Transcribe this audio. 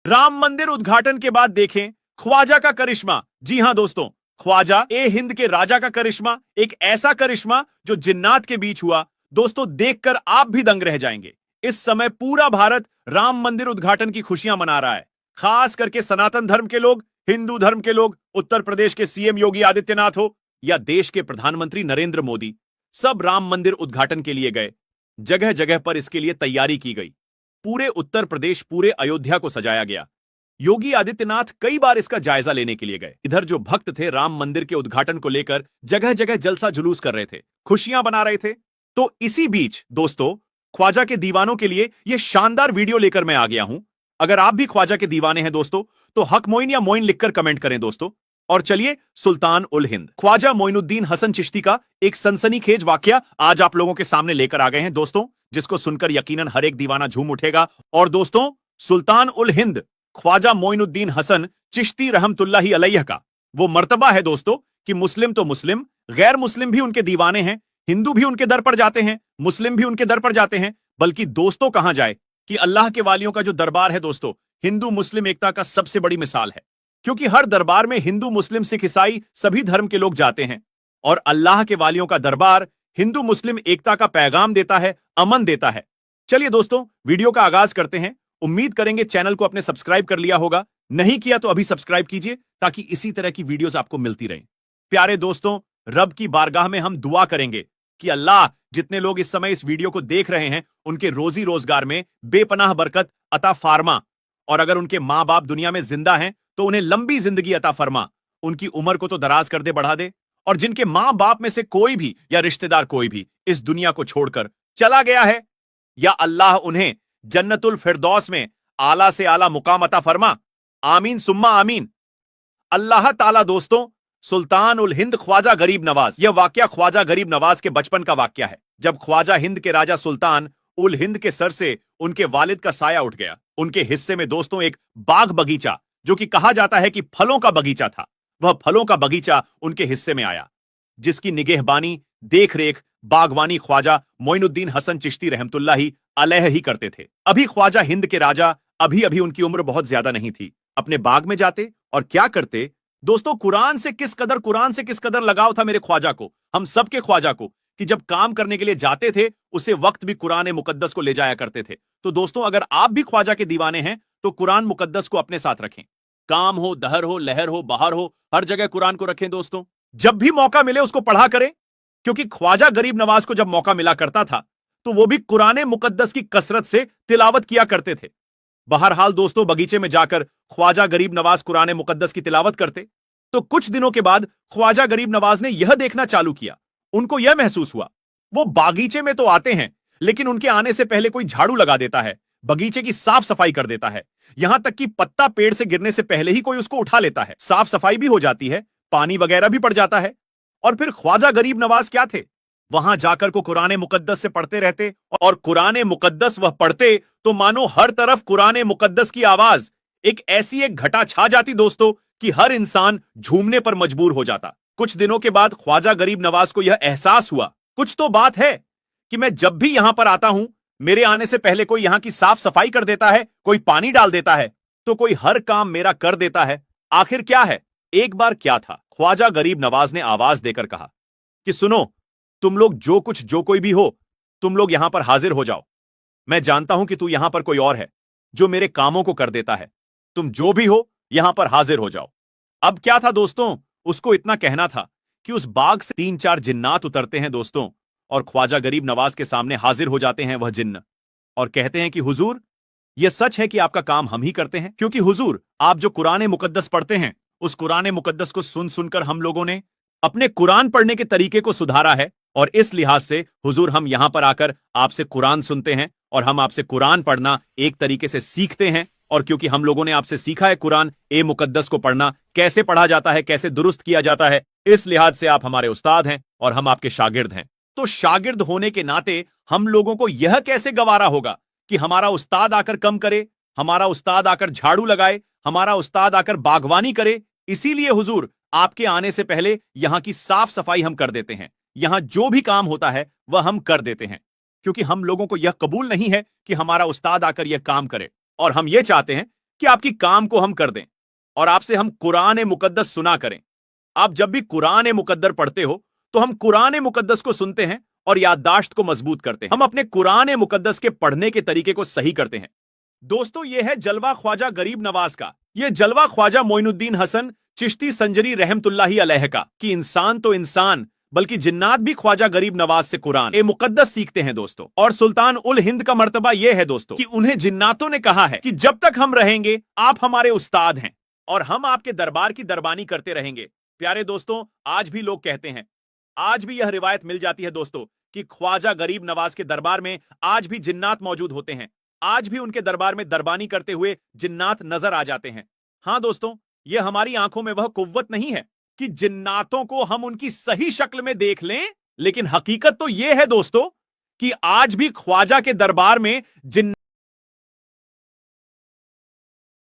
राम मंदिर उद्घाटन के बाद देखें ख्वाजा का करिश्मा। जी हां दोस्तों, ख्वाजा ए हिंद के राजा का करिश्मा, एक ऐसा करिश्मा जो जिन्नात के बीच हुआ। दोस्तों देखकर आप भी दंग रह जाएंगे। इस समय पूरा भारत राम मंदिर उद्घाटन की खुशियां मना रहा है। खास करके सनातन धर्म के लोग, हिंदू धर्म के लोग, उत्तर प्रदेश के सीएम योगी आदित्यनाथ हो या देश के प्रधानमंत्री नरेंद्र मोदी, सब राम मंदिर उद्घाटन के लिए गए। जगह जगह पर इसके लिए तैयारी की गई। पूरे उत्तर प्रदेश, पूरे अयोध्या को सजाया गया। योगी आदित्यनाथ कई बार इसका जायजा लेने के लिए गए। इधर जो भक्त थे राम मंदिर के उद्घाटन को लेकर जगह जगह जलसा जुलूस कर रहे थे, खुशियां बना रहे थे। तो इसी बीच दोस्तों, ख्वाजा के दीवानों के लिए यह शानदार वीडियो लेकर मैं आ गया हूं। अगर आप भी ख्वाजा के दीवाने हैं दोस्तों, तो हक मोइन या मोइन लिखकर कमेंट करें दोस्तों। और चलिए, सुल्तान उल हिंद ख्वाजा मोइनुद्दीन हसन चिश्ती का एक सनसनीखेज वाकया आज आप लोगों के सामने लेकर आ गए हैं दोस्तों, जिसको सुनकर यकीनन हर एक दीवाना झूम उठेगा। और दोस्तों, सुल्तान उल हिंद ख्वाजा मोइनुद्दीन हसन चिश्ती रहमतुल्लाही अलैह का वो मर्तबा है दोस्तों कि मुस्लिम तो मुस्लिम, गैर मुस्लिम भी उनके दीवाने हैं, हिंदू भी उनके दर पर जाते हैं, मुस्लिम भी उनके दर पर जाते हैं। बल्कि दोस्तों कहां जाए कि अल्लाह के वालियों का जो दरबार है दोस्तों, हिंदू मुस्लिम एकता का सबसे बड़ी मिसाल है। क्योंकि हर दरबार में हिंदू मुस्लिम सिख ईसाई सभी धर्म के लोग जाते हैं, और अल्लाह के वालियों का दरबार हिंदू मुस्लिम एकता का पैगाम देता है, अमन देता है। चलिए दोस्तों, वीडियो का आगाज करते हैं। उम्मीद करेंगे चैनल को अपने सब्सक्राइब कर लिया होगा। नहीं किया तो अभी सब्सक्राइब कीजिए ताकि इसी तरह की वीडियोस आपको मिलती रहें। प्यारे दोस्तों, रब की बारगाह में हम दुआ करेंगे कि अल्लाह जितने लोग इस समय इस वीडियो को देख रहे हैं, उनके रोजी रोजगार में बेपनाह बरकत अता फार्मा। और अगर उनके मां बाप दुनिया में जिंदा हैं तो उन्हें लंबी जिंदगी अता फरमा, उनकी उम्र को तो दराज कर दे, बढ़ा दे। और जिनके मां बाप में से कोई भी या रिश्तेदार कोई भी इस दुनिया को छोड़कर चला गया है, या अल्लाह उन्हें जन्नतुल फिरदौस में आला से आला मुकाम अता फरमा। आमीन सुम्मा आमीन। अल्लाह ताला दोस्तों, सुल्तान उल हिंद ख्वाजा गरीब नवाज, यह वाकया ख्वाजा गरीब नवाज के बचपन का वाकया है, जब ख्वाजा हिंद के राजा सुल्तान उल हिंद के सर से उनके वालिद का साया उठ गया। उनके हिस्से में दोस्तों एक बाग बगीचा, जो कि कहा जाता है कि फलों का बगीचा था, वह फलों का बगीचा उनके हिस्से में आया, जिसकी निगहबानी, देख रेख, बागवानी ख्वाजा मोइनुद्दीन हसन चिश्ती रहमतुल्लाही अलैह ही करते थे। अभी ख्वाजा हिंद के राजा, अभी अभी उनकी उम्र बहुत ज्यादा नहीं थी, अपने बाग में जाते और क्या करते दोस्तों, कुरान से किस कदर लगाव था मेरे ख्वाजा को, हम सबके ख्वाजा को, कि जब काम करने के लिए जाते थे उसे वक्त भी कुरान मुकद्दस को ले जाया करते थे। तो दोस्तों, अगर आप भी ख्वाजा के दीवाने हैं तो कुरान मुकद्दस को अपने साथ रखें। काम हो, दहर हो, लहर हो, बाहर हो, हर जगह कुरान को रखें दोस्तों। जब भी मौका मिले उसको पढ़ा करें, क्योंकि ख्वाजा गरीब नवाज को जब मौका मिला करता था तो वो भी कुरान मुकद्दस की कसरत से तिलावत किया करते थे। बहरहाल दोस्तों, बगीचे में जाकर ख्वाजा गरीब नवाज कुरान मुकद्दस की तिलावत करते तो कुछ दिनों के बाद ख्वाजा गरीब नवाज ने यह देखना चालू किया। उनको यह महसूस हुआ, वो बागीचे में तो आते हैं लेकिन उनके आने से पहले कोई झाड़ू लगा देता है, बगीचे की साफ सफाई कर देता है, यहां तक कि पत्ता पेड़ से गिरने से पहले ही कोई उसको उठा लेता है। साफ सफाई भी हो जाती है, पानी वगैरह भी पड़ जाता है। और फिर ख्वाजा गरीब नवाज क्या थे, वहां जाकर को कुरान मुकद्दस से पढ़ते रहते, और कुरान मुकद्दस वह पढ़ते तो मानो हर तरफ कुरान मुकद्दस की आवाज एक घटा छा जाती दोस्तों, कि हर इंसान झूमने पर मजबूर हो जाता। कुछ दिनों के बाद ख्वाजा गरीब नवाज को यह एहसास हुआ, कुछ तो बात है कि मैं जब भी यहां पर आता हूं, मेरे आने से पहले कोई यहां की साफ सफाई कर देता है, कोई पानी डाल देता है, तो कोई हर काम मेरा कर देता है। आखिर क्या है? एक बार क्या था, ख्वाजा गरीब नवाज ने आवाज देकर कहा कि सुनो, तुम लोग जो कोई भी हो, तुम लोग यहां पर हाजिर हो जाओ। मैं जानता हूं कि तू यहां पर कोई और है जो मेरे कामों को कर देता है। तुम जो भी हो, यहां पर हाजिर हो जाओ। अब क्या था दोस्तों, उसको इतना कहना था कि उस बाग से 3-4 जिन्नात उतरते हैं दोस्तों, और ख्वाजा गरीब नवाज के सामने हाजिर हो जाते हैं वह जिन्न, और कहते हैं कि हुजूर, यह सच है कि आपका काम हम ही करते हैं, क्योंकि हुजूर, आप जो कुरान मुकद्दस पढ़ते हैं, उस कुरान मुकद्दस को सुन सुनकर हम लोगों ने अपने कुरान पढ़ने के तरीके को सुधारा है, और इस लिहाज से हुजूर, हम यहां पर आकर आपसे कुरान सुनते हैं, और हम आपसे कुरान पढ़ना एक तरीके से सीखते हैं। और क्योंकि हम लोगों ने आपसे सीखा है कुरान मुकद्दस को पढ़ना कैसे पढ़ा जाता है, कैसे दुरुस्त किया जाता है, इस लिहाज से आप हमारे उस्ताद हैं और हम आपके शागिर्द हैं। तो शागिर्द होने के नाते हम लोगों को यह कैसे गवारा होगा कि हमारा उस्ताद आकर कम करे, हमारा उस्ताद आकर झाड़ू लगाए, हमारा उस्ताद आकर बागवानी करे। इसीलिए हुजूर, आपके आने से पहले यहां की साफ सफाई हम कर देते हैं, यहां जो भी काम होता है वह हम कर देते हैं, क्योंकि हम लोगों को यह कबूल नहीं है कि हमारा उस्ताद आकर यह काम करे, और हम यह चाहते हैं कि आपकी काम को हम कर दें और आपसे हम कुरान मुकद्दस सुना करें। आप जब भी कुरान मुकद्दर पढ़ते हो तो हम कुरान मुकद्दस को सुनते हैं और याददाश्त को मजबूत करते हैं। हम अपने कुरान मुकद्दस के पढ़ने के तरीके को सही करते हैं। दोस्तों, यह है जलवा ख्वाजा गरीब नवाज का। यह जलवा ख्वाजा मोइनुद्दीन हसन चिश्ती संजरी रहमतुल्लाही अलैह का कि इंसान तो इंसान बल्कि जिन्नात भी ख्वाजा गरीब नवाज से कुरान मुकद्दस सीखते हैं दोस्तों। और सुल्तान उल हिंद का मर्तबा यह है दोस्तों कि उन्हें जिन्नातों ने कहा है कि जब तक हम रहेंगे आप हमारे उस्ताद हैं और हम आपके दरबार की दरबानी करते रहेंगे। प्यारे दोस्तों, आज भी लोग कहते हैं, आज भी यह रिवायत मिल जाती है दोस्तों कि ख्वाजा गरीब नवाज के दरबार में आज भी जिन्नात मौजूद होते हैं। आज भी उनके दरबार में दरबानी करते हुए जिन्नात नजर आ जाते हैं। हां दोस्तों, यह हमारी आंखों में वह कुव्वत नहीं है कि जिन्नातों को हम उनकी सही शक्ल में देख लें, लेकिन हकीकत तो यह है दोस्तों कि आज भी ख्वाजा के दरबार में जिन